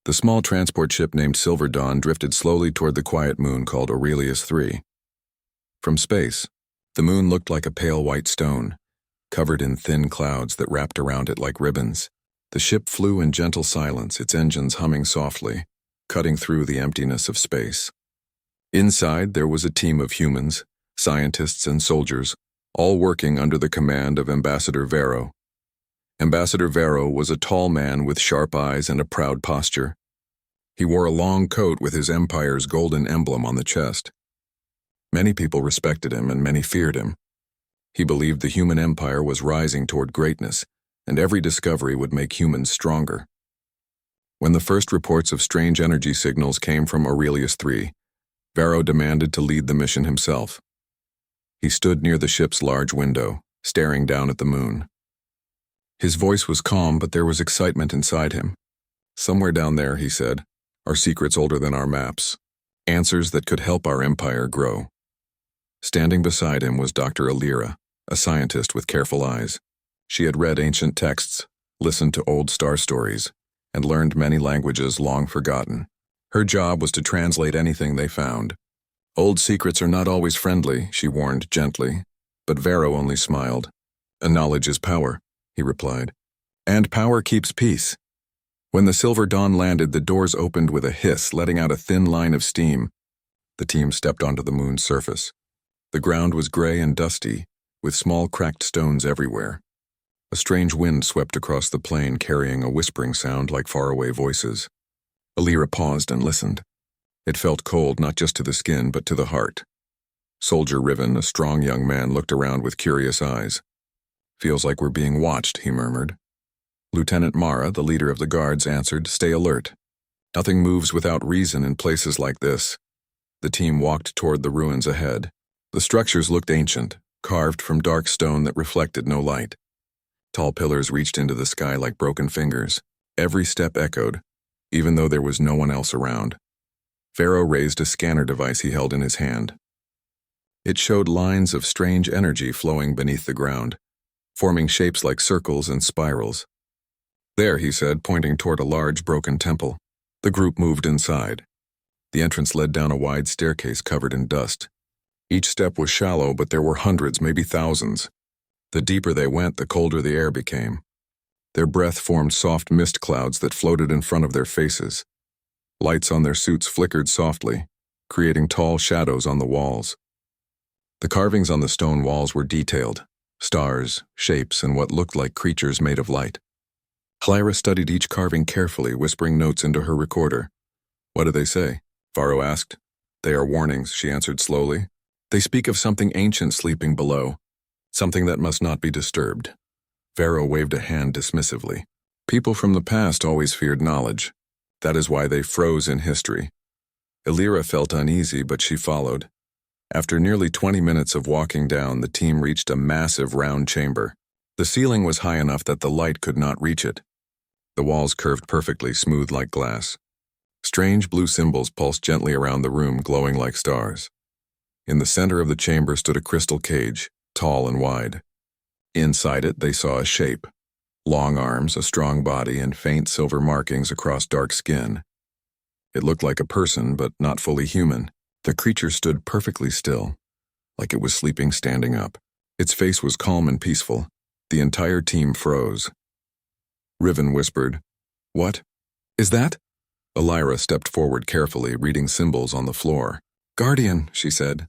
The small transport ship named Silver Dawn drifted slowly toward the quiet moon called Aurelius III. From space, the moon looked like a pale white stone, covered in thin clouds that wrapped around it like ribbons. The ship flew in gentle silence, its engines humming softly, cutting through the emptiness of space. Inside, there was a team of humans, scientists and soldiers, all working under the command of Ambassador Vero. Ambassador Vero was a tall man with sharp eyes and a proud posture. He wore a long coat with his empire's golden emblem on the chest. Many people respected him and many feared him. He believed the human empire was rising toward greatness, and every discovery would make humans stronger. When the first reports of strange energy signals came from Aurelius III, Vero demanded to lead the mission himself. He stood near the ship's large window, staring down at the moon. His voice was calm, but there was excitement inside him. Somewhere down there, he said, are secrets older than our maps, answers that could help our empire grow. Standing beside him was Dr. Alira, a scientist with careful eyes. She had read ancient texts, listened to old star stories, and learned many languages long forgotten. Her job was to translate anything they found. Old secrets are not always friendly, she warned gently, but Vero only smiled. And knowledge is power, he replied. And power keeps peace. When the Silver Dawn landed, the doors opened with a hiss, letting out a thin line of steam. The team stepped onto the moon's surface. The ground was gray and dusty, with small cracked stones everywhere. A strange wind swept across the plain, carrying a whispering sound like faraway voices. Alira paused and listened. It felt cold not just to the skin, but to the heart. Soldier Riven, a strong young man, looked around with curious eyes. Feels like we're being watched, he murmured. Lieutenant Mara, the leader of the guards, answered, stay alert. Nothing moves without reason in places like this. The team walked toward the ruins ahead. The structures looked ancient, carved from dark stone that reflected no light. Tall pillars reached into the sky like broken fingers. Every step echoed, even though there was no one else around. Vero raised a scanner device he held in his hand. It showed lines of strange energy flowing beneath the ground, forming shapes like circles and spirals. There, he said, pointing toward a large broken temple. The group moved inside. The entrance led down a wide staircase covered in dust. Each step was shallow, but there were hundreds, maybe thousands. The deeper they went, the colder the air became. Their breath formed soft mist clouds that floated in front of their faces. Lights on their suits flickered softly, creating tall shadows on the walls. The carvings on the stone walls were detailed, stars, shapes, and what looked like creatures made of light. Clyra studied each carving carefully, whispering notes into her recorder. What do they say? Vero asked. They are warnings, she answered slowly. They speak of something ancient sleeping below, something that must not be disturbed. Vero waved a hand dismissively. People from the past always feared knowledge. That is why they froze in history. Alira felt uneasy, but she followed. After nearly 20 minutes of walking down, the team reached a massive round chamber. The ceiling was high enough that the light could not reach it. The walls curved perfectly, smooth like glass. Strange blue symbols pulsed gently around the room, glowing like stars. In the center of the chamber stood a crystal cage, tall and wide. Inside it, they saw a shape. Long arms, a strong body, and faint silver markings across dark skin. It looked like a person, but not fully human. The creature stood perfectly still, like it was sleeping standing up. Its face was calm and peaceful. The entire team froze. Riven whispered, What? Is that? Alira stepped forward carefully, reading symbols on the floor. Guardian, she said.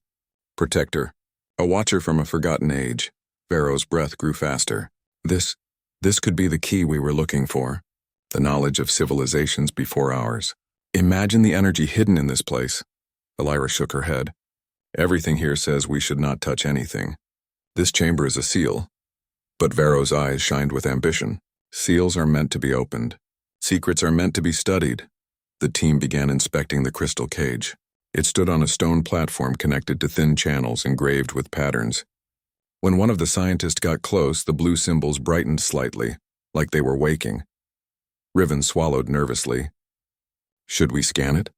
Protector. A watcher from a forgotten age. Vero's breath grew faster. This could be the key we were looking for. The knowledge of civilizations before ours. Imagine the energy hidden in this place. Alira shook her head. Everything here says we should not touch anything. This chamber is a seal. But Vero's eyes shined with ambition. Seals are meant to be opened. Secrets are meant to be studied. The team began inspecting the crystal cage. It stood on a stone platform connected to thin channels engraved with patterns. When one of the scientists got close, the blue symbols brightened slightly, like they were waking. Riven swallowed nervously. Should we scan it?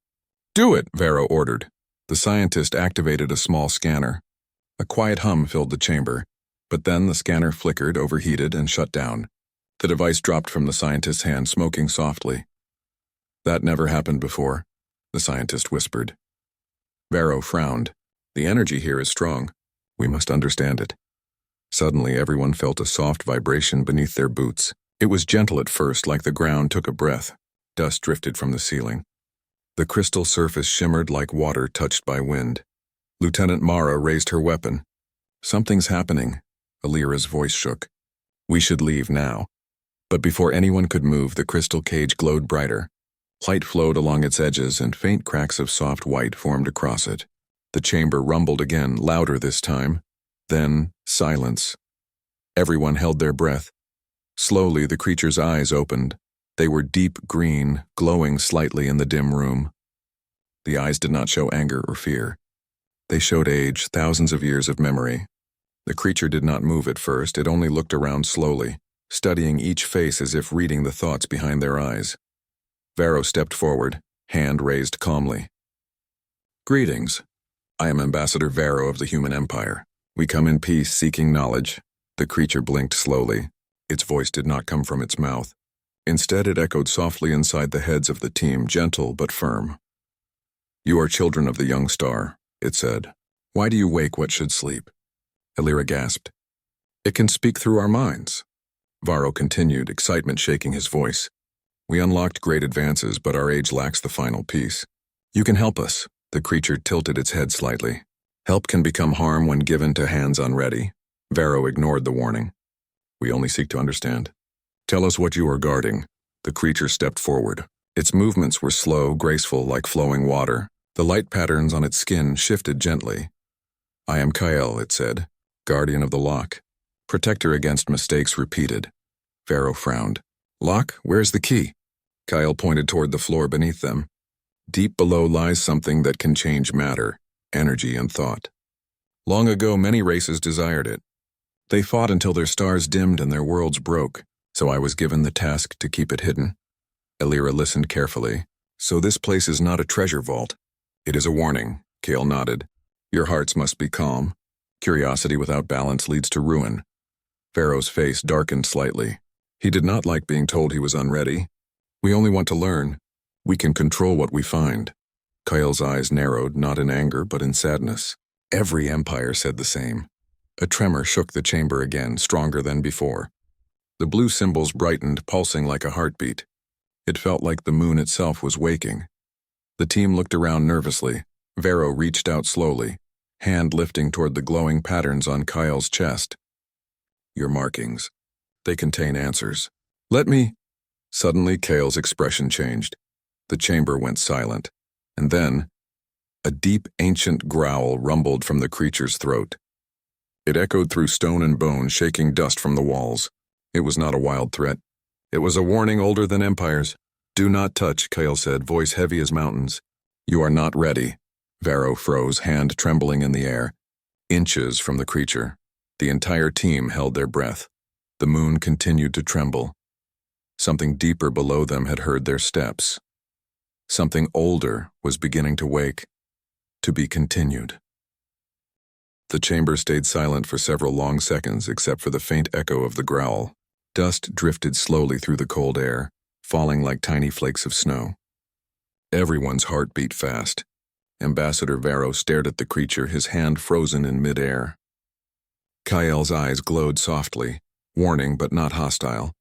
Do it, Vero ordered. The scientist activated a small scanner. A quiet hum filled the chamber, but then the scanner flickered, overheated, and shut down. The device dropped from the scientist's hand, smoking softly. That never happened before, the scientist whispered. Varro frowned. The energy here is strong. We must understand it. Suddenly, everyone felt a soft vibration beneath their boots. It was gentle at first, like the ground took a breath. Dust drifted from the ceiling. The crystal surface shimmered like water touched by wind. Lieutenant Mara raised her weapon. Something's happening. Alira's voice shook. We should leave now. But before anyone could move, the crystal cage glowed brighter. Light flowed along its edges, and faint cracks of soft white formed across it. The chamber rumbled again, louder this time. Then, silence. Everyone held their breath. Slowly, the creature's eyes opened. They were deep green, glowing slightly in the dim room. The eyes did not show anger or fear. They showed age, thousands of years of memory. The creature did not move at first, it only looked around slowly, studying each face as if reading the thoughts behind their eyes. Varro stepped forward, hand raised calmly. Greetings. I am Ambassador Varro of the Human Empire. We come in peace, seeking knowledge. The creature blinked slowly. Its voice did not come from its mouth. Instead, it echoed softly inside the heads of the team, gentle but firm. You are children of the young star, it said. Why do you wake what should sleep? Alira gasped. It can speak through our minds. Varro continued, excitement shaking his voice. We unlocked great advances, but our age lacks the final piece. You can help us. The creature tilted its head slightly. Help can become harm when given to hands unready. Varro ignored the warning. We only seek to understand. Tell us what you are guarding. The creature stepped forward. Its movements were slow, graceful, like flowing water. The light patterns on its skin shifted gently. I am Kyle, it said, guardian of the lock. Protector against mistakes repeated. Varro frowned. Lock, where's the key? Kyle pointed toward the floor beneath them. Deep below lies something that can change matter, energy and thought. Long ago, many races desired it. They fought until their stars dimmed and their worlds broke, so I was given the task to keep it hidden. Alira listened carefully. So this place is not a treasure vault. It is a warning, Kale nodded. Your hearts must be calm. Curiosity without balance leads to ruin. Varro's face darkened slightly. He did not like being told he was unready. We only want to learn. We can control what we find. Kyle's eyes narrowed, not in anger, but in sadness. Every empire said the same. A tremor shook the chamber again, stronger than before. The blue symbols brightened, pulsing like a heartbeat. It felt like the moon itself was waking. The team looked around nervously. Varro reached out slowly, hand lifting toward the glowing patterns on Kyle's chest. Your markings. They contain answers. Let me... Suddenly, Kale's expression changed. The chamber went silent. And then, a deep, ancient growl rumbled from the creature's throat. It echoed through stone and bone, shaking dust from the walls. It was not a wild threat. It was a warning older than empires. Do not touch, Kale said, voice heavy as mountains. You are not ready. Varro froze, hand trembling in the air. Inches from the creature. The entire team held their breath. The moon continued to tremble. Something deeper below them had heard their steps. Something older was beginning to wake. To be continued. The chamber stayed silent for several long seconds, except for the faint echo of the growl. Dust drifted slowly through the cold air, falling like tiny flakes of snow. Everyone's heart beat fast. Ambassador Varro stared at the creature, his hand frozen in midair. Kyle's eyes glowed softly, warning but not hostile.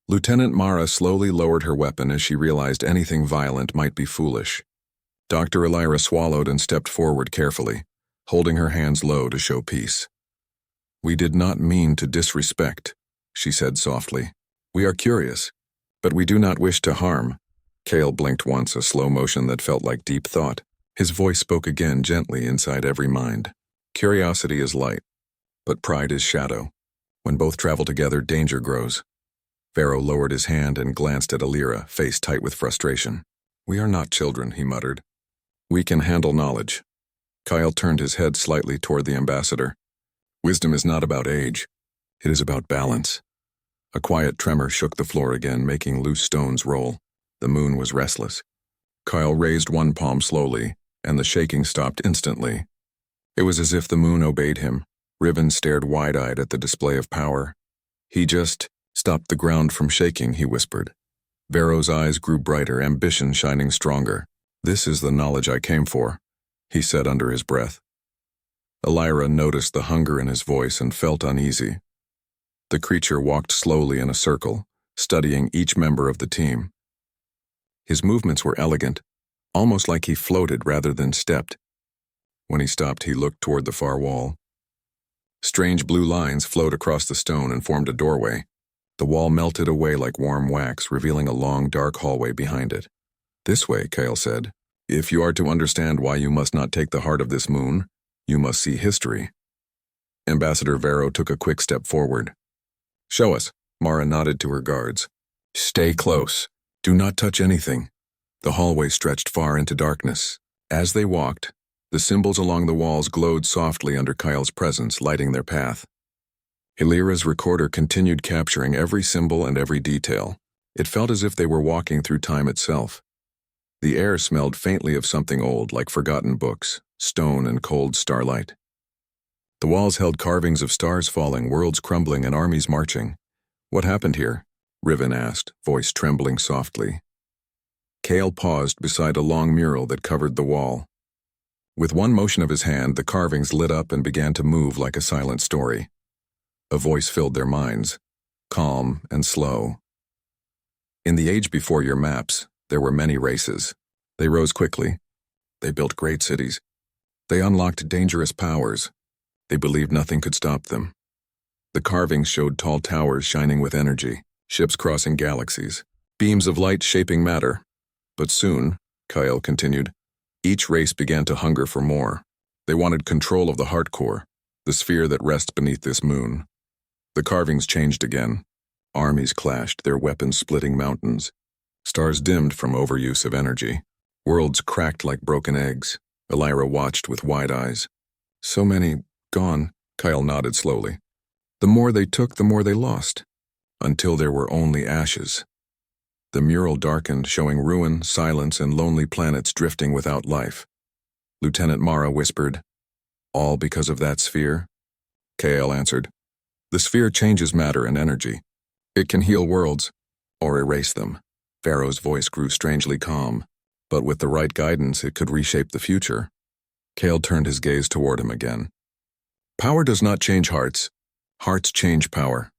Lieutenant Mara slowly lowered her weapon as she realized anything violent might be foolish. Dr. Alira swallowed and stepped forward carefully, holding her hands low to show peace. We did not mean to disrespect, she said softly. We are curious, but we do not wish to harm. Kale blinked once, a slow motion that felt like deep thought. His voice spoke again gently inside every mind. Curiosity is light, but pride is shadow. When both travel together, danger grows. Varro lowered his hand and glanced at Alira, face tight with frustration. We are not children, he muttered. We can handle knowledge. Kyle turned his head slightly toward the ambassador. Wisdom is not about age. It is about balance. A quiet tremor shook the floor again, making loose stones roll. The moon was restless. Kyle raised one palm slowly, and the shaking stopped instantly. It was as if the moon obeyed him. Riven stared wide-eyed at the display of power. He just stopped the ground from shaking, he whispered. Vero's eyes grew brighter, ambition shining stronger. "This is the knowledge I came for," he said under his breath. Elira noticed the hunger in his voice and felt uneasy. The creature walked slowly in a circle, studying each member of the team. His movements were elegant, almost like he floated rather than stepped. When he stopped, he looked toward the far wall. Strange blue lines flowed across the stone and formed a doorway. The wall melted away like warm wax, revealing a long, dark hallway behind it. "This way," Kale said. "If you are to understand why you must not take the heart of this moon, you must see history." Ambassador Vero took a quick step forward. "Show us." Mara nodded to her guards. "Stay close. Do not touch anything." The hallway stretched far into darkness. As they walked, the symbols along the walls glowed softly under Kyle's presence, lighting their path. Elira's recorder continued capturing every symbol and every detail. It felt as if they were walking through time itself. The air smelled faintly of something old, like forgotten books, stone and cold starlight. The walls held carvings of stars falling, worlds crumbling, and armies marching. "What happened here?" Riven asked, voice trembling softly. Kale paused beside a long mural that covered the wall. With one motion of his hand, the carvings lit up and began to move like a silent story. A voice filled their minds, calm and slow. "In the age before your maps, there were many races. They rose quickly. They built great cities. They unlocked dangerous powers. They believed nothing could stop them. The carvings showed tall towers shining with energy, ships crossing galaxies, beams of light shaping matter. But soon," Kyle continued, "each race began to hunger for more. They wanted control of the heart core, the sphere that rests beneath this moon." The carvings changed again. Armies clashed, their weapons splitting mountains. Stars dimmed from overuse of energy. Worlds cracked like broken eggs. Elira watched with wide eyes. "So many gone," Kyle nodded slowly. "The more they took, the more they lost, until there were only ashes." The mural darkened, showing ruin, silence, and lonely planets drifting without life. Lieutenant Mara whispered, "All because of that sphere?" Kale answered, "The sphere changes matter and energy. It can heal worlds, or erase them." Vero's voice grew strangely calm, but with the right guidance, it could reshape the future. Kale turned his gaze toward him again. "Power does not change hearts. Hearts change power."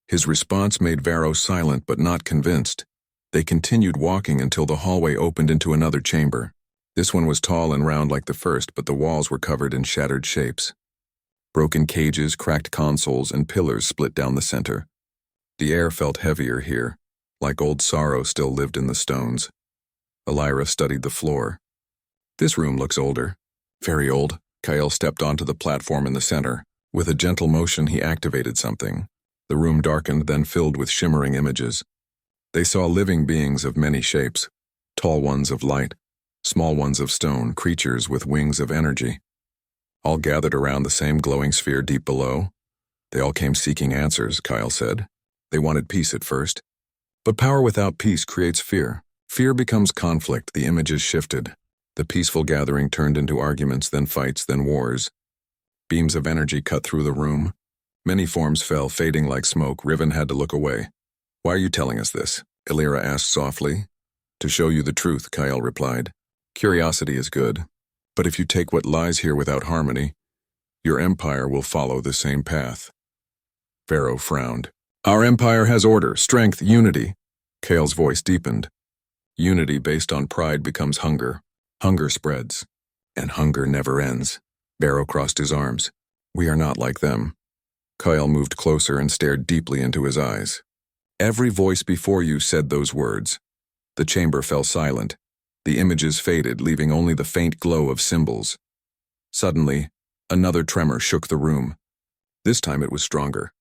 His response made Vero silent but not convinced. They continued walking until the hallway opened into another chamber. This one was tall and round like the first, but the walls were covered in shattered shapes. Broken cages, cracked consoles, and pillars split down the center. The air felt heavier here, like old sorrow still lived in the stones. Elira studied the floor. "This room looks older." "Very old." Kyle stepped onto the platform in the center. With a gentle motion, he activated something. The room darkened, then filled with shimmering images. They saw living beings of many shapes, tall ones of light, small ones of stone, creatures with wings of energy. All gathered around the same glowing sphere deep below. They all came seeking answers, Kyle said. They wanted peace at first. But power without peace creates fear. Fear becomes conflict. The images shifted. The peaceful gathering turned into arguments, then fights, then wars. Beams of energy cut through the room. Many forms fell, fading like smoke. Riven had to look away. "Why are you telling us this?" Elira asked softly. "To show you the truth," Kyle replied. "Curiosity is good. But if you take what lies here without harmony, your empire will follow the same path." Vero frowned. "Our empire has order, strength, unity." Kale's voice deepened. "Unity based on pride becomes hunger. Hunger spreads. And hunger never ends." Vero crossed his arms. "We are not like them." Kyle moved closer and stared deeply into his eyes. "Every voice before you said those words." The chamber fell silent. The images faded, leaving only the faint glow of symbols. Suddenly, another tremor shook the room. This time it was stronger.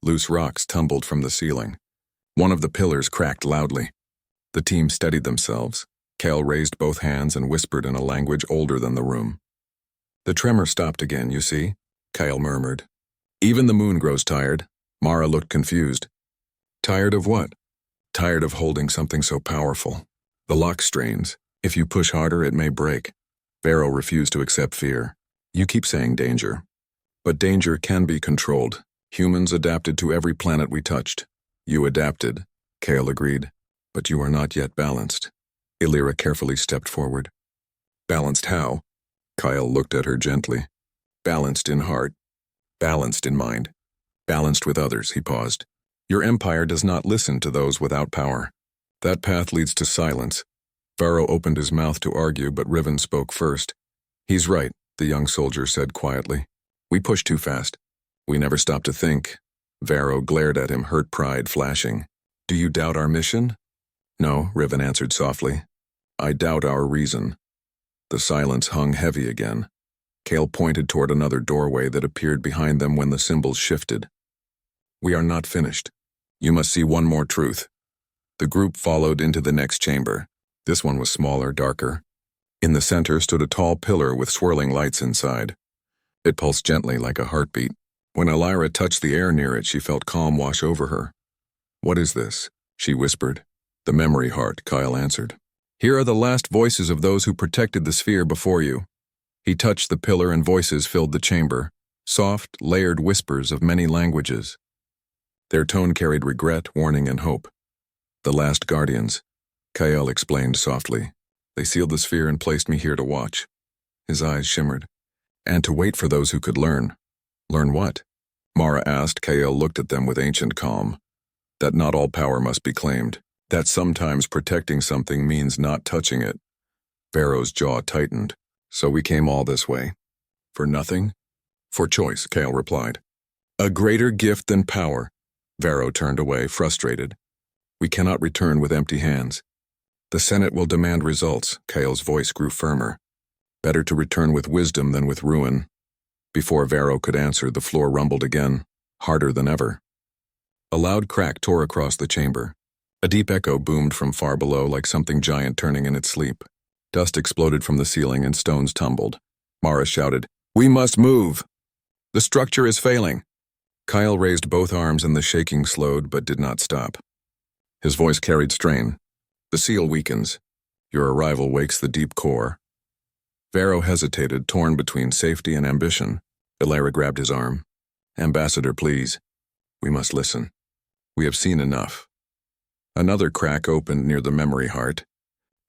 Loose rocks tumbled from the ceiling. One of the pillars cracked loudly. The team steadied themselves. Kale raised both hands and whispered in a language older than the room. "The tremor stopped again, you see," Kyle murmured. "Even the moon grows tired." Mara looked confused. "Tired of what?" "Tired of holding something so powerful. The lock strains. If you push harder, it may break." Vero refused to accept fear. "You keep saying danger. But danger can be controlled. Humans adapted to every planet we touched." "You adapted," Kale agreed. But you are not yet balanced. Illyra carefully stepped forward. Balanced how? Kyle looked at her gently. Balanced in heart. Balanced in mind. Balanced with others, he paused. Your empire does not listen to those without power. That path leads to silence. Varro opened his mouth to argue, but Riven spoke first. He's right, the young soldier said quietly. We push too fast. We never stop to think. Varro glared at him, hurt pride flashing. Do you doubt our mission? No, Riven answered softly. I doubt our reason. The silence hung heavy again. Kale pointed toward another doorway that appeared behind them when the symbols shifted. We are not finished. You must see one more truth. The group followed into the next chamber. This one was smaller, darker. In the center stood a tall pillar with swirling lights inside. It pulsed gently like a heartbeat. When Illyra touched the air near it, she felt calm wash over her. What is this? She whispered. The memory heart, Kyle answered. Here are the last voices of those who protected the sphere before you. He touched the pillar and voices filled the chamber, soft, layered whispers of many languages. Their tone carried regret, warning, and hope. The last guardians, Kyle explained softly. They sealed the sphere and placed me here to watch. His eyes shimmered. And to wait for those who could learn. Learn what? Mara asked. Kyle looked at them with ancient calm. That not all power must be claimed. That sometimes protecting something means not touching it. Varro's jaw tightened. So we came all this way. For nothing? For choice, Kale replied. A greater gift than power. Varro turned away, frustrated. We cannot return with empty hands. The Senate will demand results. Kale's voice grew firmer. Better to return with wisdom than with ruin. Before Varro could answer, the floor rumbled again, harder than ever. A loud crack tore across the chamber. A deep echo boomed from far below like something giant turning in its sleep. Dust exploded from the ceiling and stones tumbled. Mara shouted, We must move! The structure is failing! Kyle raised both arms and the shaking slowed but did not stop. His voice carried strain. The seal weakens. Your arrival wakes the deep core. Varro hesitated, torn between safety and ambition. Illyra grabbed his arm. Ambassador, please. We must listen. We have seen enough. Another crack opened near the memory heart.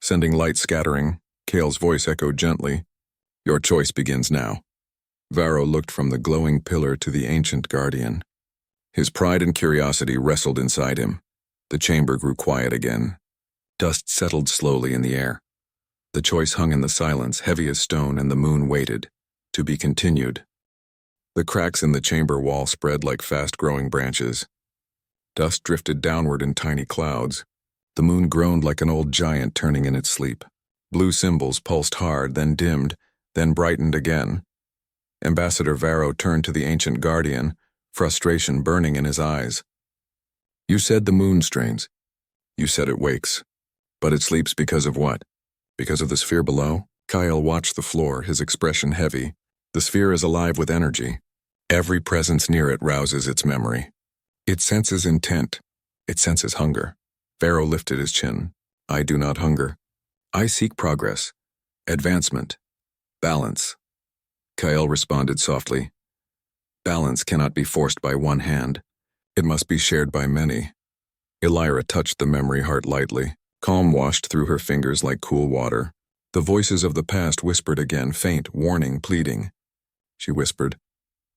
Sending light scattering, Kale's voice echoed gently. Your choice begins now. Varro looked from the glowing pillar to the ancient guardian. His pride and curiosity wrestled inside him. The chamber grew quiet again. Dust settled slowly in the air. The choice hung in the silence, heavy as stone, and the moon waited. To be continued. The cracks in the chamber wall spread like fast-growing branches. Dust drifted downward in tiny clouds. The moon groaned like an old giant turning in its sleep. Blue symbols pulsed hard, then dimmed, then brightened again. Ambassador Varro turned to the ancient guardian, frustration burning in his eyes. You said the moon strains. You said it wakes. But it sleeps because of what? Because of the sphere below? Kyle watched the floor, his expression heavy. The sphere is alive with energy. Every presence near it rouses its memory. It senses intent. It senses hunger. Varro lifted his chin. I do not hunger. I seek progress. Advancement. Balance. Kyle responded softly. Balance cannot be forced by one hand. It must be shared by many. Illyra touched the memory heart lightly. Calm washed through her fingers like cool water. The voices of the past whispered again, faint, warning, pleading. She whispered,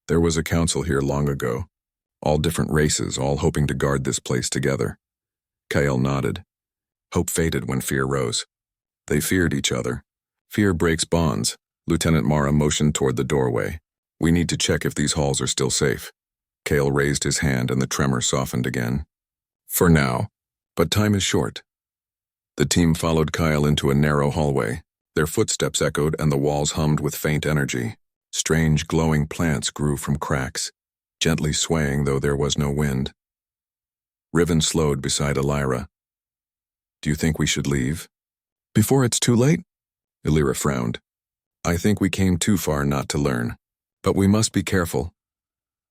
There was a council here long ago. All different races, all hoping to guard this place together. Kyle nodded. Hope faded when fear rose. They feared each other. Fear breaks bonds. Lieutenant Mara motioned toward the doorway. We need to check if these halls are still safe. Kale raised his hand and the tremor softened again. For now. But time is short. The team followed Kyle into a narrow hallway. Their footsteps echoed and the walls hummed with faint energy. Strange glowing plants grew from cracks, gently swaying though there was no wind. Riven slowed beside Illyra. Do you think we should leave? Before it's too late? Illyra frowned. I think we came too far not to learn. But we must be careful.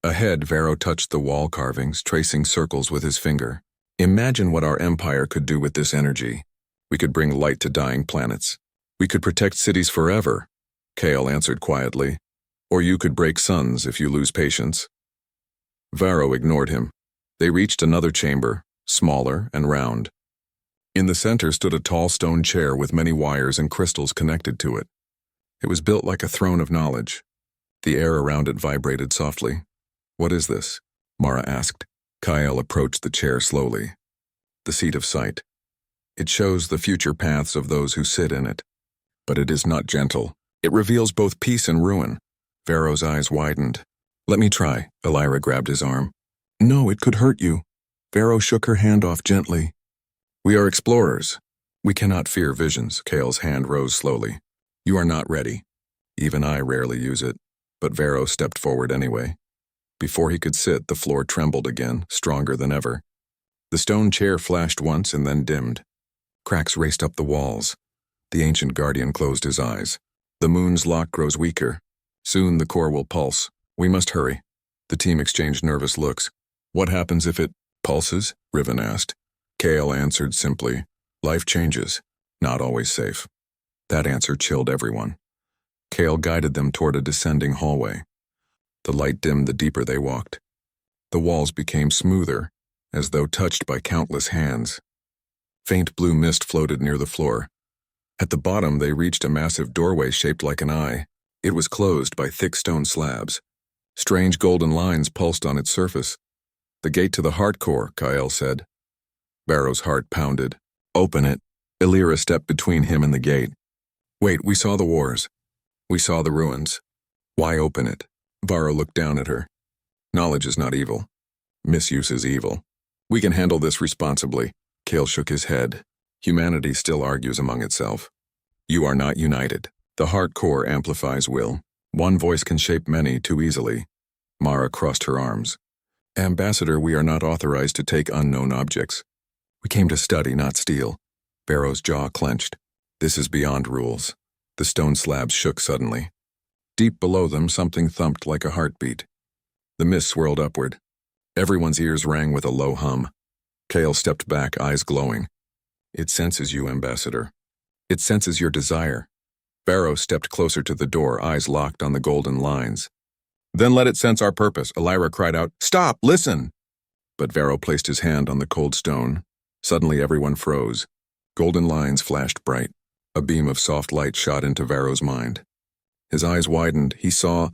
Ahead, Varro touched the wall carvings, tracing circles with his finger. Imagine what our empire could do with this energy. We could bring light to dying planets. We could protect cities forever, Kale answered quietly. Or you could break suns if you lose patience. Varro ignored him. They reached another chamber, smaller and round. In the center stood a tall stone chair with many wires and crystals connected to it. It was built like a throne of knowledge. The air around it vibrated softly. "What is this?" Mara asked. Kyle approached the chair slowly. "The seat of sight. It shows the future paths of those who sit in it. But it is not gentle. It reveals both peace and ruin." Varro's eyes widened. "Let me try." Elira grabbed his arm. "No, it could hurt you." Varro shook her hand off gently. "We are explorers. We cannot fear visions." Kale's hand rose slowly. "You are not ready. Even I rarely use it." But Varro stepped forward anyway. Before he could sit, the floor trembled again, stronger than ever. The stone chair flashed once and then dimmed. Cracks raced up the walls. The ancient guardian closed his eyes. "The moon's lock grows weaker. Soon the core will pulse. We must hurry." The team exchanged nervous looks. "What happens if it pulses?" Riven asked. Kale answered simply, "Life changes. Not always safe." That answer chilled everyone. Kale guided them toward a descending hallway. The light dimmed the deeper they walked. The walls became smoother, as though touched by countless hands. Faint blue mist floated near the floor. At the bottom they reached a massive doorway shaped like an eye. It was closed by thick stone slabs. Strange golden lines pulsed on its surface. "The gate to the heart core," Kyle said. Varro's heart pounded. "Open it." Elira stepped between him and the gate. "Wait, we saw the wars. We saw the ruins. Why open it?" Varro looked down at her. "Knowledge is not evil. Misuse is evil. We can handle this responsibly." Kale shook his head. "Humanity still argues among itself. You are not united. The heart core amplifies will. One voice can shape many too easily." Mara crossed her arms. "Ambassador, we are not authorized to take unknown objects. We came to study, not steal." Varro's jaw clenched. "This is beyond rules." The stone slabs shook suddenly. Deep below them, something thumped like a heartbeat. The mist swirled upward. Everyone's ears rang with a low hum. Kale stepped back, eyes glowing. "It senses you, Ambassador. It senses your desire." Varro stepped closer to the door, eyes locked on the golden lines. "Then let it sense our purpose." Elira cried out, "Stop! Listen!" But Varro placed his hand on the cold stone. Suddenly everyone froze. Golden lines flashed bright. A beam of soft light shot into Varro's mind. His eyes widened. He saw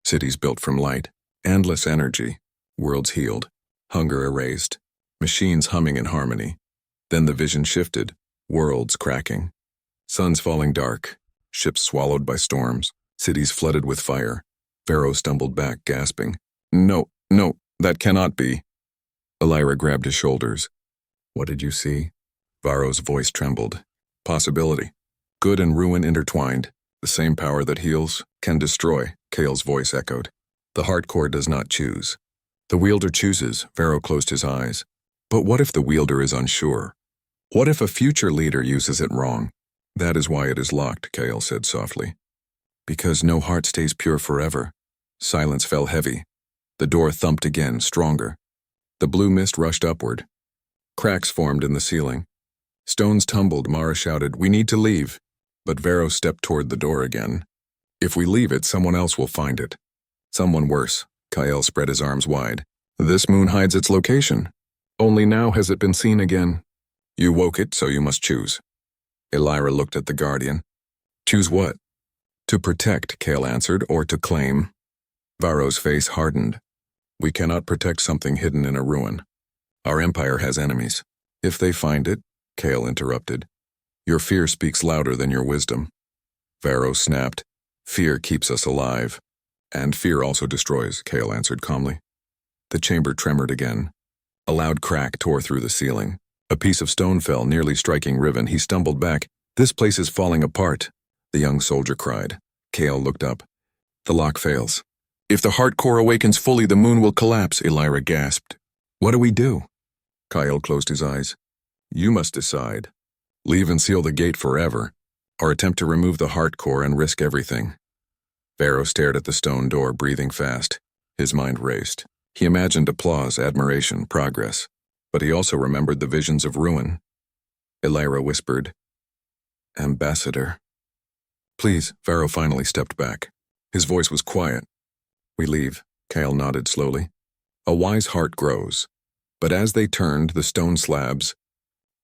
cities built from light, endless energy, worlds healed, hunger erased, machines humming in harmony. Then the vision shifted, worlds cracking. Suns falling dark, ships swallowed by storms, cities flooded with fire. Varro stumbled back, gasping. No, that cannot be." Elira grabbed his shoulders. "What did you see?" Varro's voice trembled. "Possibility. Good and ruin intertwined. The same power that heals can destroy," Kale's voice echoed. "The heart core does not choose. The wielder chooses." Varro closed his eyes. "But what if the wielder is unsure? What if a future leader uses it wrong?" "That is why it is locked," Kale said softly. "Because no heart stays pure forever." Silence fell heavy. The door thumped again, stronger. The blue mist rushed upward. Cracks formed in the ceiling. Stones tumbled. Mara shouted, "We need to leave." But Varro stepped toward the door again. "If we leave it, someone else will find it. Someone worse." Kyle spread his arms wide. "This moon hides its location. Only now has it been seen again. You woke it, so you must choose." Elira looked at the guardian. "Choose what?" "To protect," Kale answered, "or to claim." Varro's face hardened. "We cannot protect something hidden in a ruin. Our empire has enemies. If they find it," Kale interrupted, "your fear speaks louder than your wisdom." Varro snapped. "Fear keeps us alive. And fear also destroys," Kale answered calmly. The chamber tremored again. A loud crack tore through the ceiling. A piece of stone fell, nearly striking Riven. He stumbled back. "This place is falling apart," the young soldier cried. Kale looked up. "The lock fails. If the heart core awakens fully, the moon will collapse," Elira gasped. "What do we do?" Kyle closed his eyes. "You must decide. Leave and seal the gate forever, or attempt to remove the heart core and risk everything." Varro stared at the stone door, breathing fast. His mind raced. He imagined applause, admiration, progress, but he also remembered the visions of ruin. Elira whispered, "Ambassador." "Please." Varro finally stepped back. His voice was quiet. "We leave," Kale nodded slowly. "A wise heart grows." But as they turned, the stone slabs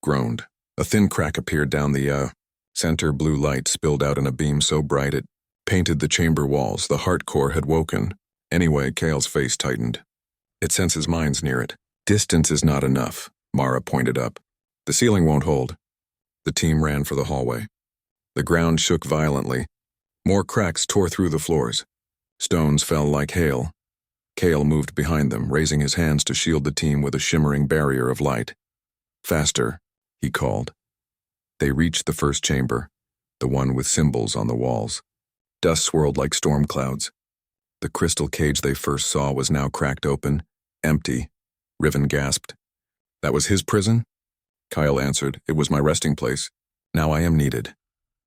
groaned. A thin crack appeared down the center. Blue light spilled out in a beam so bright it painted the chamber walls. The heart core had woken. Anyway, Kale's face tightened. It senses mines near it. Distance is not enough, Mara pointed up. The ceiling won't hold. The team ran for the hallway. The ground shook violently. More cracks tore through the floors. Stones fell like hail. Kale moved behind them, raising his hands to shield the team with a shimmering barrier of light. Faster, he called. They reached the first chamber, the one with symbols on the walls. Dust swirled like storm clouds. The crystal cage they first saw was now cracked open, empty. Riven gasped. That was his prison? Kyle answered, it was my resting place. Now I am needed.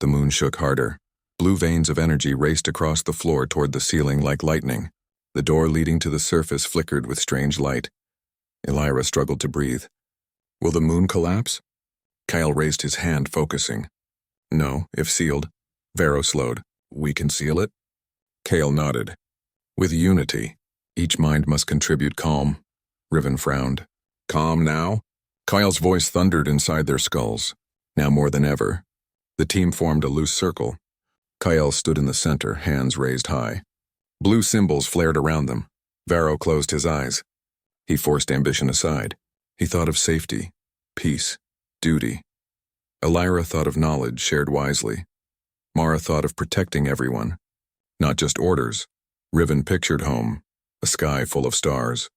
The moon shook harder. Blue veins of energy raced across the floor toward the ceiling like lightning. The door leading to the surface flickered with strange light. Elira struggled to breathe. Will the moon collapse? Kyle raised his hand, focusing. No, if sealed. Vero slowed. We can seal it? Kale nodded. With unity, each mind must contribute calm. Riven frowned. Calm now? Kyle's voice thundered inside their skulls. Now more than ever. The team formed a loose circle. Kyle stood in the center, hands raised high. Blue symbols flared around them. Vero closed his eyes. He forced ambition aside. He thought of safety, peace, duty. Elira thought of knowledge shared wisely. Mara thought of protecting everyone. Not just orders. Riven pictured home, a sky full of stars.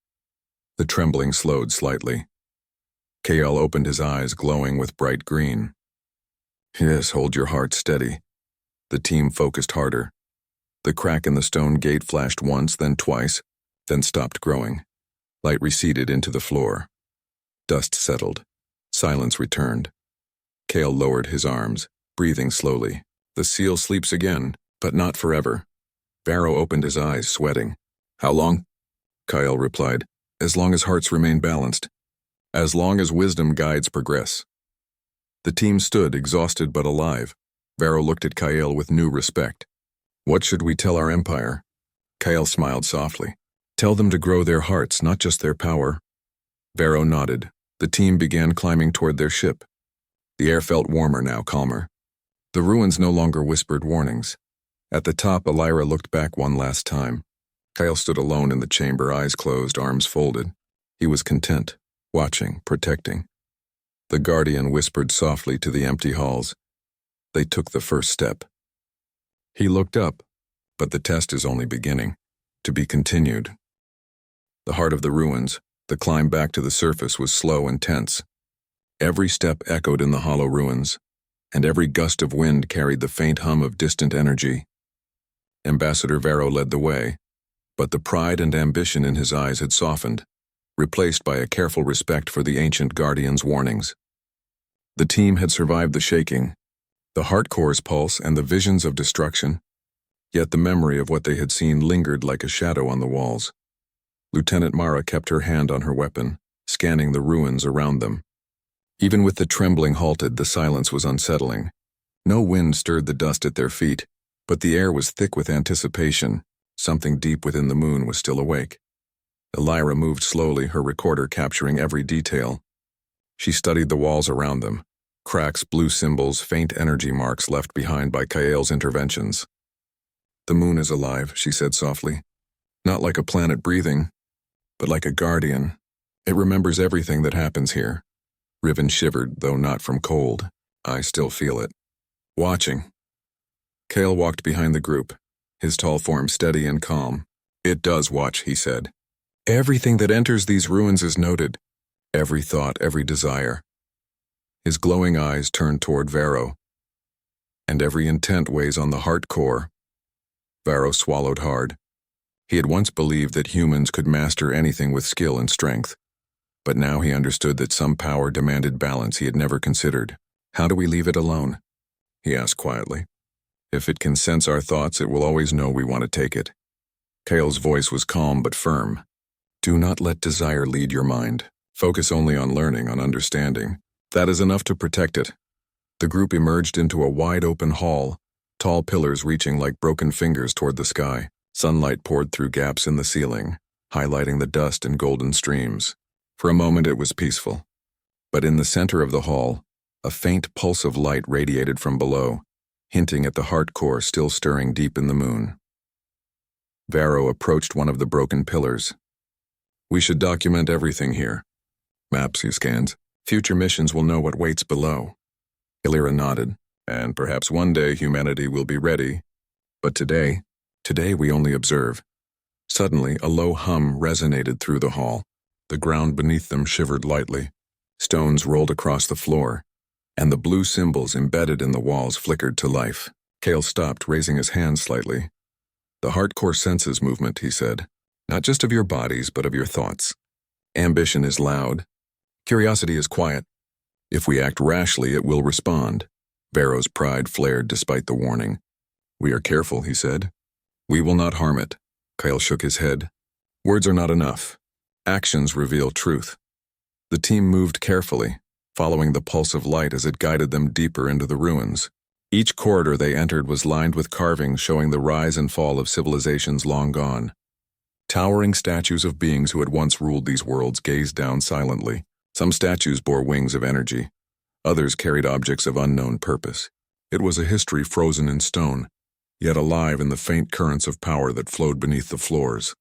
The trembling slowed slightly. Kale opened his eyes, glowing with bright green. Yes, hold your heart steady. The team focused harder. The crack in the stone gate flashed once, then twice, then stopped growing. Light receded into the floor. Dust settled. Silence returned. Kale lowered his arms, breathing slowly. The seal sleeps again, but not forever. Vero opened his eyes, sweating. How long? Kyle replied. As long as hearts remain balanced. As long as wisdom guides progress. The team stood, exhausted but alive. Vero looked at Kyle with new respect. What should we tell our empire? Kyle smiled softly. Tell them to grow their hearts, not just their power. Vero nodded. The team began climbing toward their ship. The air felt warmer now, calmer. The ruins no longer whispered warnings. At the top, Elira looked back one last time. Kyle stood alone in the chamber, eyes closed, arms folded. He was content, watching, protecting. The Guardian whispered softly to the empty halls. They took the first step. He looked up, but the test is only beginning, to be continued. The heart of the ruins, the climb back to the surface, was slow and tense. Every step echoed in the hollow ruins, and every gust of wind carried the faint hum of distant energy. Ambassador Vero led the way, but the pride and ambition in his eyes had softened, replaced by a careful respect for the ancient Guardian's warnings. The team had survived the shaking, the heart core's pulse and the visions of destruction, yet the memory of what they had seen lingered like a shadow on the walls. Lieutenant Mara kept her hand on her weapon, scanning the ruins around them. Even with the trembling halted, the silence was unsettling. No wind stirred the dust at their feet, but the air was thick with anticipation. Something deep within the moon was still awake. Elira moved slowly, her recorder capturing every detail. She studied the walls around them. Cracks, blue symbols, faint energy marks left behind by Kael's interventions. The moon is alive, she said softly. Not like a planet breathing, but like a guardian. It remembers everything that happens here. Riven shivered, though not from cold. I still feel it. Watching. Kale walked behind the group, his tall form steady and calm. It does watch, he said. Everything that enters these ruins is noted. Every thought, every desire. His glowing eyes turned toward Vero. And every intent weighs on the heart core. Vero swallowed hard. He had once believed that humans could master anything with skill and strength. But now he understood that some power demanded balance he had never considered. How do we leave it alone? He asked quietly. If it can sense our thoughts, it will always know we want to take it. Kale's voice was calm but firm. Do not let desire lead your mind. Focus only on learning, on understanding. That is enough to protect it. The group emerged into a wide-open hall, tall pillars reaching like broken fingers toward the sky. Sunlight poured through gaps in the ceiling, highlighting the dust in golden streams. For a moment it was peaceful. But in the center of the hall, A faint pulse of light radiated from below, hinting at the heart core still stirring deep in the moon. Varro approached one of the broken pillars. "We should document everything here." Maps he scans. "Future missions will know what waits below." Illyra nodded. "And perhaps one day humanity will be ready. But today we only observe." Suddenly, a low hum resonated through the hall. The ground beneath them shivered lightly. Stones rolled across the floor, and the blue symbols embedded in the walls flickered to life. Kale stopped, raising his hand slightly. "The hardcore senses movement," he said. "Not just of your bodies, but of your thoughts. Ambition is loud. Curiosity is quiet. If we act rashly, it will respond." Varro's pride flared despite the warning. "We are careful," he said. "We will not harm it." Kyle shook his head. "Words are not enough. Actions reveal truth." The team moved carefully, following the pulse of light as it guided them deeper into the ruins. Each corridor they entered was lined with carvings showing the rise and fall of civilizations long gone. Towering statues of beings who had once ruled these worlds gazed down silently. Some statues bore wings of energy. Others carried objects of unknown purpose. It was a history frozen in stone, yet alive in the faint currents of power that flowed beneath the floors.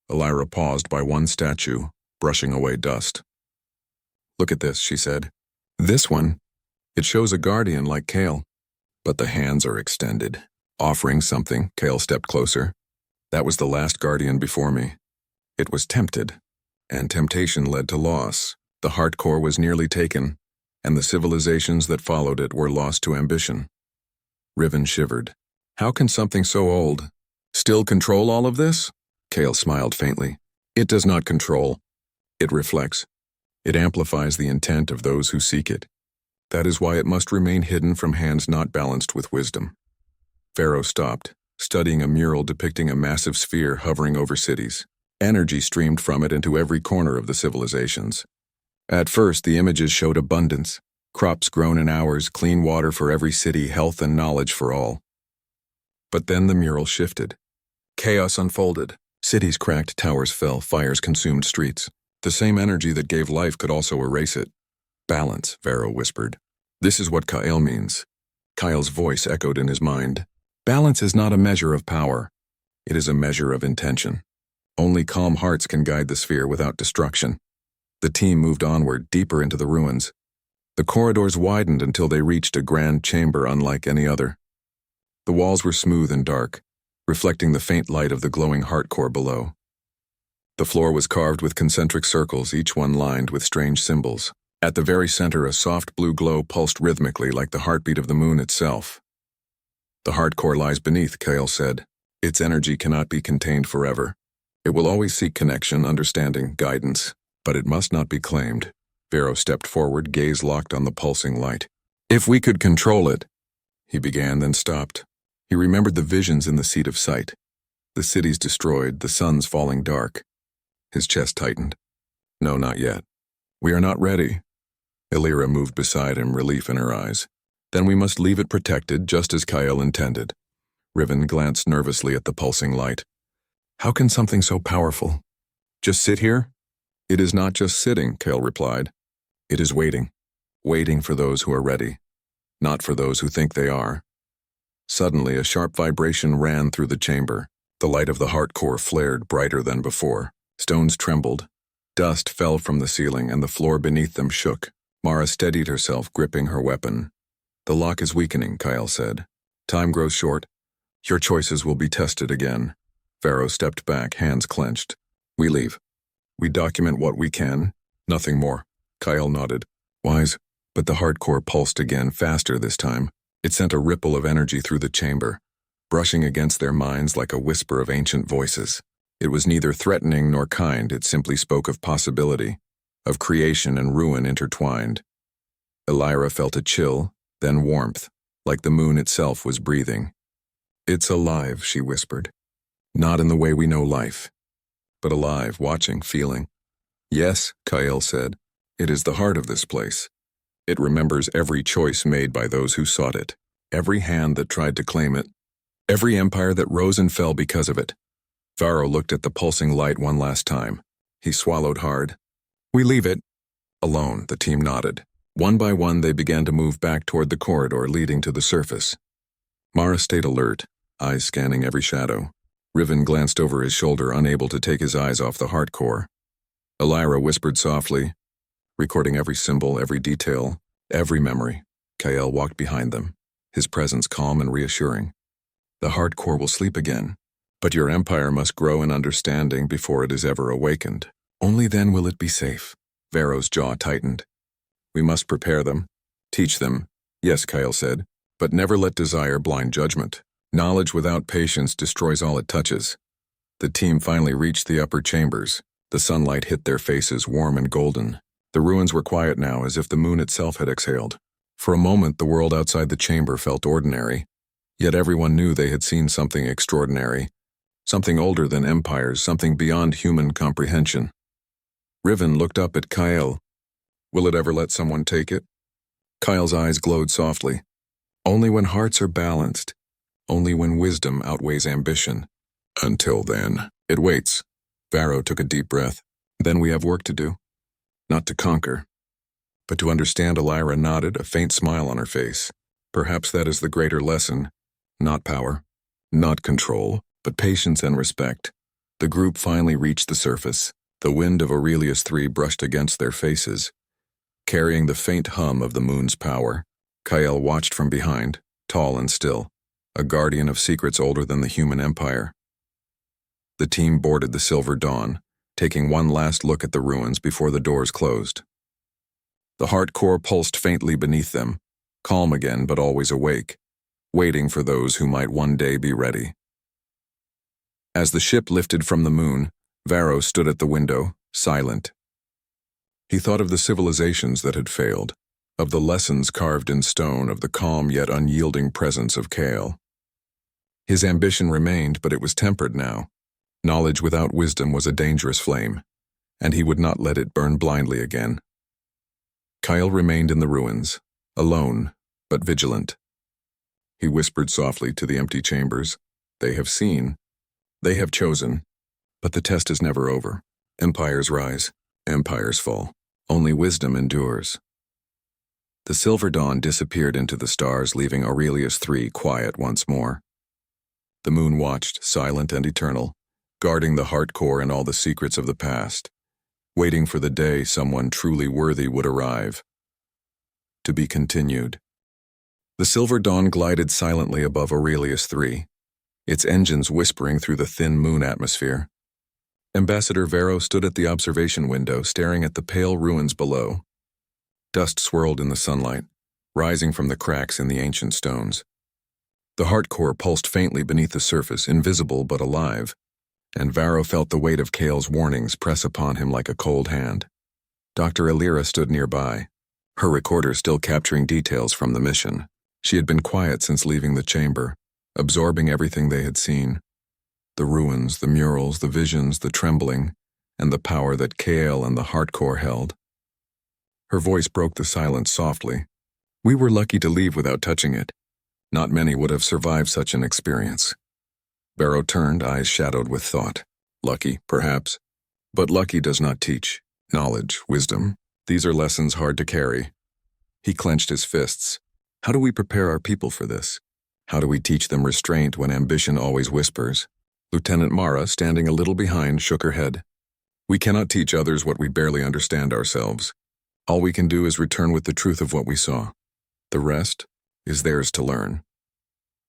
Illyra paused by one statue, brushing away dust. "Look at this," she said. "This one. It shows a guardian like Kale. But the hands are extended, offering something." Kale stepped closer. "That was the last guardian before me. It was tempted, and temptation led to loss. The heart core was nearly taken, and the civilizations that followed it were lost to ambition." Riven shivered. "How can something so old still control all of this?" Kale smiled faintly. "It does not control. It reflects. It amplifies the intent of those who seek it. That is why it must remain hidden from hands not balanced with wisdom." Varro stopped, studying a mural depicting a massive sphere hovering over cities. Energy streamed from it into every corner of the civilizations. At first, the images showed abundance. Crops grown in hours, clean water for every city, health and knowledge for all. But then the mural shifted. Chaos unfolded. Cities cracked, towers fell, fires consumed streets. The same energy that gave life could also erase it. "Balance," Varro whispered. "This is what Kyle means." Kyle's voice echoed in his mind. "Balance is not a measure of power. It is a measure of intention. Only calm hearts can guide the sphere without destruction." The team moved onward, deeper into the ruins. The corridors widened until they reached a grand chamber unlike any other. The walls were smooth and dark, reflecting the faint light of the glowing heart core below. The floor was carved with concentric circles, each one lined with strange symbols. At the very center, a soft blue glow pulsed rhythmically like the heartbeat of the moon itself. "The heart core lies beneath," Kale said. "Its energy cannot be contained forever. It will always seek connection, understanding, guidance, but it must not be claimed." Varro stepped forward, gaze locked on the pulsing light. "If we could control it," he began, then stopped. He remembered the visions in the seat of sight. The cities destroyed, the suns falling dark. His chest tightened. "No, not yet. We are not ready." Illyra moved beside him, relief in her eyes. "Then we must leave it protected, just as Kyle intended." Riven glanced nervously at the pulsing light. "How can something so powerful just sit here?" "It is not just sitting," Kale replied. "It is waiting. Waiting for those who are ready, not for those who think they are." Suddenly, a sharp vibration ran through the chamber. The light of the heart core flared brighter than before. Stones trembled. Dust fell from the ceiling, and the floor beneath them shook. Mara steadied herself, gripping her weapon. "The lock is weakening," Kyle said. "Time grows short. Your choices will be tested again." Varro stepped back, hands clenched. "We leave. We document what we can. Nothing more." Kyle nodded. "Wise." But the heart core pulsed again, faster this time. It sent a ripple of energy through the chamber, brushing against their minds like a whisper of ancient voices. It was neither threatening nor kind, it simply spoke of possibility, of creation and ruin intertwined. Illyra felt a chill, then warmth, like the moon itself was breathing. "It's alive," she whispered. "Not in the way we know life, but alive, watching, feeling." "Yes," Kyle said. "It is the heart of this place. It remembers every choice made by those who sought it, every hand that tried to claim it, every empire that rose and fell because of it." Varro looked at the pulsing light one last time. He swallowed hard. "We leave it." "Alone," the team nodded. One by one, they began to move back toward the corridor leading to the surface. Mara stayed alert, eyes scanning every shadow. Riven glanced over his shoulder, unable to take his eyes off the hardcore. Elira whispered softly, recording every symbol, every detail, every memory. Kael walked behind them, his presence calm and reassuring. The hardcore will sleep again, but your empire must grow in understanding before it is ever awakened. Only then will it be safe. Varro's jaw tightened. We must prepare them, teach them, yes, Kael said, but never let desire blind judgment. Knowledge without patience destroys all it touches. The team finally reached the upper chambers. The sunlight hit their faces, warm and golden. The ruins were quiet now, as if the moon itself had exhaled. For a moment, the world outside the chamber felt ordinary, yet everyone knew they had seen something extraordinary, something older than empires, something beyond human comprehension. Riven looked up at Kael. Will it ever let someone take it? Kael's eyes glowed softly. Only when hearts are balanced, only when wisdom outweighs ambition. Until then, it waits. Varro took a deep breath. Then we have work to do. Not to conquer, but to understand. Elira nodded, a faint smile on her face. Perhaps that is the greater lesson. Not power, not control, but patience and respect. The group finally reached the surface. The wind of Aurelius III brushed against their faces, carrying the faint hum of the moon's power. Kael watched from behind, tall and still, a guardian of secrets older than the human empire. The team boarded the Silver Dawn, taking one last look at the ruins before the doors closed. The hardcore pulsed faintly beneath them, calm again but always awake, waiting for those who might one day be ready. As the ship lifted from the moon, Varro stood at the window, silent. He thought of the civilizations that had failed, of the lessons carved in stone, of the calm yet unyielding presence of Kael. His ambition remained, but it was tempered now. Knowledge without wisdom was a dangerous flame, and he would not let it burn blindly again. Kael remained in the ruins, alone, but vigilant. He whispered softly to the empty chambers. They have seen, they have chosen, but the test is never over. Empires rise, empires fall. Only wisdom endures. The Silver Dawn disappeared into the stars, leaving Aurelius III quiet once more. The moon watched, silent and eternal, guarding the hardcore and all the secrets of the past, waiting for the day someone truly worthy would arrive. To be continued. The Silver Dawn glided silently above Aurelius III, its engines whispering through the thin moon atmosphere. Ambassador Varro stood at the observation window, staring at the pale ruins below. Dust swirled in the sunlight, rising from the cracks in the ancient stones. The hardcore pulsed faintly beneath the surface, invisible but alive, and Varro felt the weight of Kael's warnings press upon him like a cold hand. Dr. Elira stood nearby, her recorder still capturing details from the mission. She had been quiet since leaving the chamber, absorbing everything they had seen. The ruins, the murals, the visions, the trembling, and the power that Kael and the hardcore held. Her voice broke the silence softly. We were lucky to leave without touching it. Not many would have survived such an experience. Varro turned, eyes shadowed with thought. Lucky, perhaps. But lucky does not teach. Knowledge, wisdom, these are lessons hard to carry. He clenched his fists. How do we prepare our people for this? How do we teach them restraint when ambition always whispers? Lieutenant Mara, standing a little behind, shook her head. We cannot teach others what we barely understand ourselves. All we can do is return with the truth of what we saw. The rest is theirs to learn.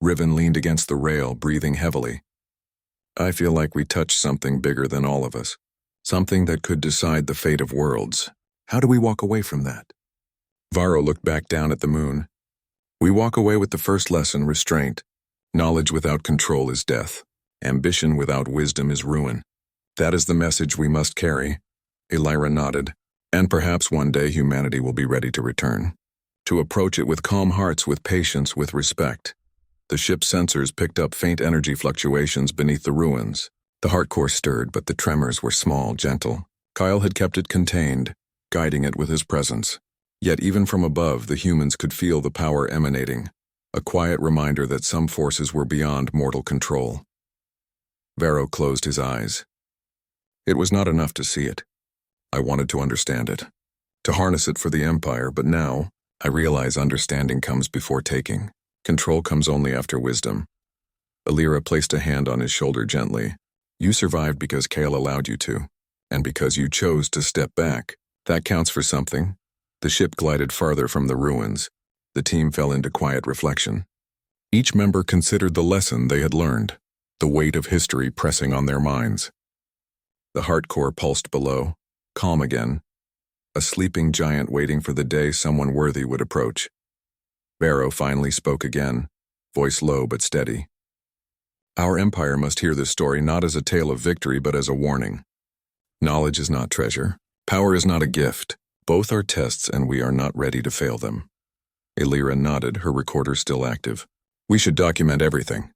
Riven leaned against the rail, breathing heavily. I feel like we touched something bigger than all of us. Something that could decide the fate of worlds. How do we walk away from that? Varro looked back down at the moon. We walk away with the first lesson, restraint. Knowledge without control is death. Ambition without wisdom is ruin. That is the message we must carry. Elira nodded. And perhaps one day humanity will be ready to return. To approach it with calm hearts, with patience, with respect. The ship's sensors picked up faint energy fluctuations beneath the ruins. The hardcore stirred, but the tremors were small, gentle. Kael had kept it contained, guiding it with his presence. Yet even from above, the humans could feel the power emanating, a quiet reminder that some forces were beyond mortal control. Varro closed his eyes. It was not enough to see it. I wanted to understand it, to harness it for the Empire, but now, I realize understanding comes before taking. Control comes only after wisdom. Alira placed a hand on his shoulder gently. You survived because Kale allowed you to, and because you chose to step back. That counts for something. The ship glided farther from the ruins. The team fell into quiet reflection. Each member considered the lesson they had learned, the weight of history pressing on their minds. The heart core pulsed below, calm again, a sleeping giant waiting for the day someone worthy would approach. Barrow finally spoke again, voice low but steady. Our Empire must hear this story not as a tale of victory but as a warning. Knowledge is not treasure. Power is not a gift. Both are tests and we are not ready to fail them. Alira nodded, her recorder still active. We should document everything.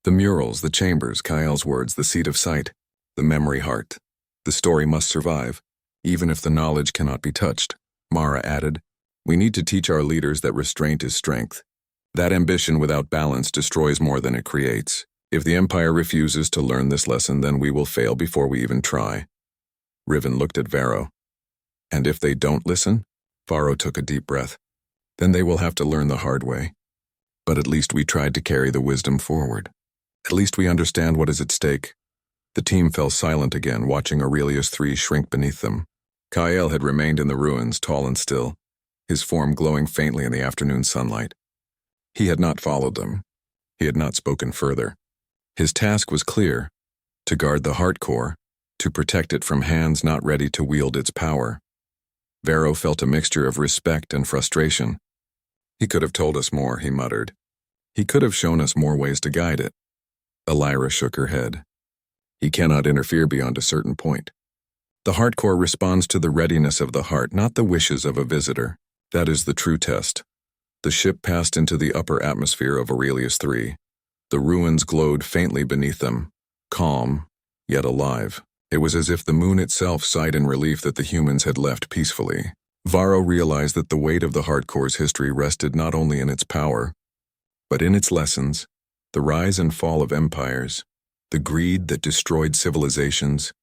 The murals, the chambers, Kyle's words, the seat of sight, the memory heart. The story must survive, even if the knowledge cannot be touched. Mara added, we need to teach our leaders that restraint is strength. That ambition without balance destroys more than it creates. If the Empire refuses to learn this lesson, then we will fail before we even try. Riven looked at Varro. And if they don't listen? Varro took a deep breath. Then they will have to learn the hard way. But at least we tried to carry the wisdom forward. At least we understand what is at stake. The team fell silent again, watching Aurelius III shrink beneath them. Kyle had remained in the ruins, tall and still, his form glowing faintly in the afternoon sunlight. He had not followed them. He had not spoken further. His task was clear, to guard the heart core, to protect it from hands not ready to wield its power. Varro felt a mixture of respect and frustration. He could have told us more, he muttered. He could have shown us more ways to guide it. Alira shook her head. He cannot interfere beyond a certain point. The heart core responds to the readiness of the heart, not the wishes of a visitor. That is the true test. The ship passed into the upper atmosphere of Aurelius III. The ruins glowed faintly beneath them, calm, yet alive. It was as if the moon itself sighed in relief that the humans had left peacefully. Varro realized that the weight of the heart core's history rested not only in its power, but in its lessons, the rise and fall of empires, the greed that destroyed civilizations,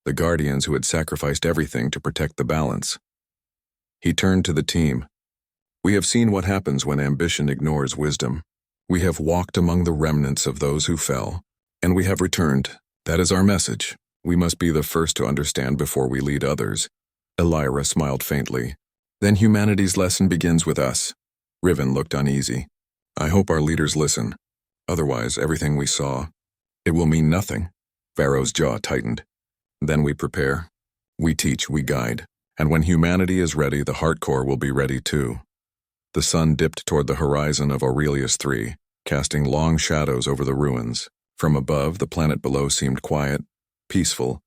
the guardians who had sacrificed everything to protect the balance. He turned to the team. We have seen what happens when ambition ignores wisdom. We have walked among the remnants of those who fell, and we have returned. That is our message. We must be the first to understand before we lead others. Alira smiled faintly. Then humanity's lesson begins with us. Riven looked uneasy. I hope our leaders listen. Otherwise, everything we saw, it will mean nothing. Varro's jaw tightened. Then we prepare. We teach, we guide. And when humanity is ready, the heart core will be ready too. The sun dipped toward the horizon of Aurelius III, casting long shadows over the ruins. From above, the planet below seemed quiet, peaceful,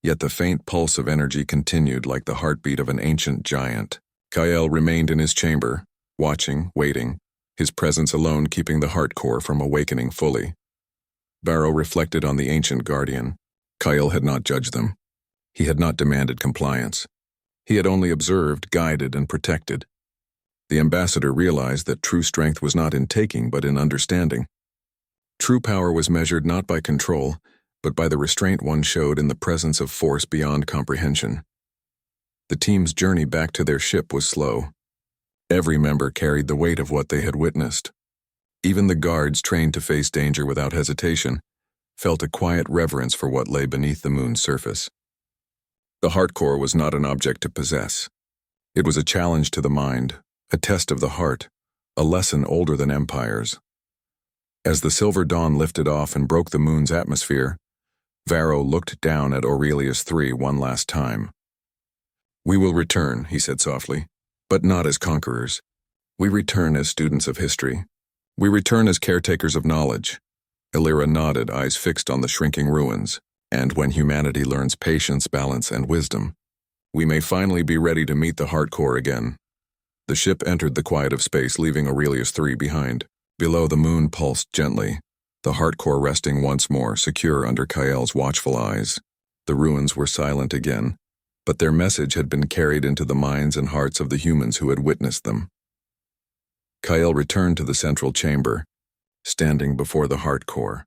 yet the faint pulse of energy continued like the heartbeat of an ancient giant. Kyle remained in his chamber, watching, waiting, his presence alone keeping the heart core from awakening fully. Varro reflected on the ancient guardian. Kyle had not judged them. He had not demanded compliance. He had only observed, guided, and protected. The ambassador realized that true strength was not in taking, but in understanding. True power was measured not by control, but by the restraint one showed in the presence of force beyond comprehension. The team's journey back to their ship was slow. Every member carried the weight of what they had witnessed. Even the guards, trained to face danger without hesitation, felt a quiet reverence for what lay beneath the moon's surface. The heart core was not an object to possess. It was a challenge to the mind, a test of the heart, a lesson older than empires. As the silver dawn lifted off and broke the moon's atmosphere, Varro looked down at Aurelius III one last time. We will return, he said softly, but not as conquerors. We return as students of history. We return as caretakers of knowledge. Alira nodded, eyes fixed on the shrinking ruins. And when humanity learns patience, balance, and wisdom, we may finally be ready to meet the heart core again. The ship entered the quiet of space, leaving Aurelius III behind. Below, the moon pulsed gently, the heart core resting once more, secure under Kyle's watchful eyes. The ruins were silent again, but their message had been carried into the minds and hearts of the humans who had witnessed them. Kyle returned to the central chamber, standing before the heart core.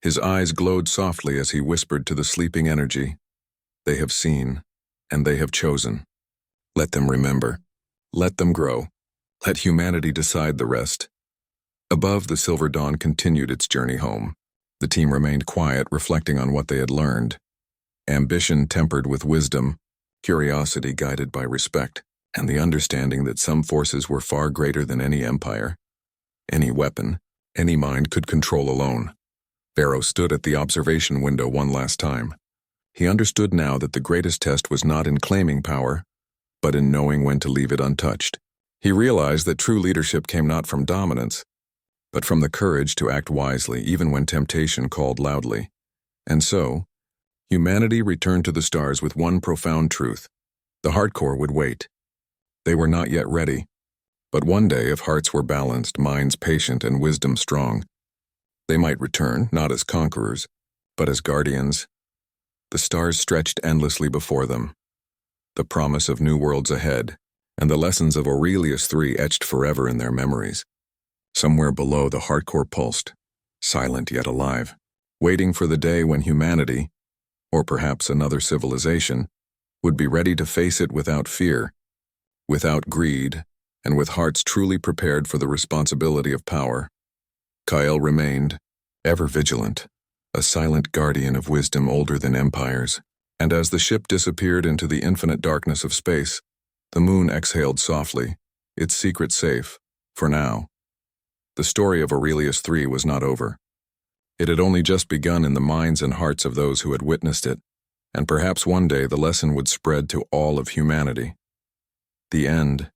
His eyes glowed softly as he whispered to the sleeping energy, They have seen, and they have chosen. Let them remember. Let them grow. Let humanity decide the rest. Above, the Silver Dawn continued its journey home. The team remained quiet, reflecting on what they had learned. Ambition tempered with wisdom, curiosity guided by respect, and the understanding that some forces were far greater than any empire, any weapon, any mind could control alone. Barrow stood at the observation window one last time. He understood now that the greatest test was not in claiming power, but in knowing when to leave it untouched. He realized that true leadership came not from dominance, but from the courage to act wisely even when temptation called loudly. And so, humanity returned to the stars with one profound truth. The hardcore would wait. They were not yet ready. But one day, if hearts were balanced, minds patient, and wisdom strong, they might return, not as conquerors, but as guardians. The stars stretched endlessly before them. The promise of new worlds ahead, and the lessons of Aurelius III etched forever in their memories. Somewhere below, the hardcore pulsed, silent yet alive, waiting for the day when humanity, or perhaps another civilization, would be ready to face it without fear, without greed, and with hearts truly prepared for the responsibility of power. Kyle remained, ever vigilant, a silent guardian of wisdom older than empires, and as the ship disappeared into the infinite darkness of space, the moon exhaled softly, its secret safe, for now. The story of Aurelius III was not over. It had only just begun in the minds and hearts of those who had witnessed it, and perhaps one day the lesson would spread to all of humanity. The end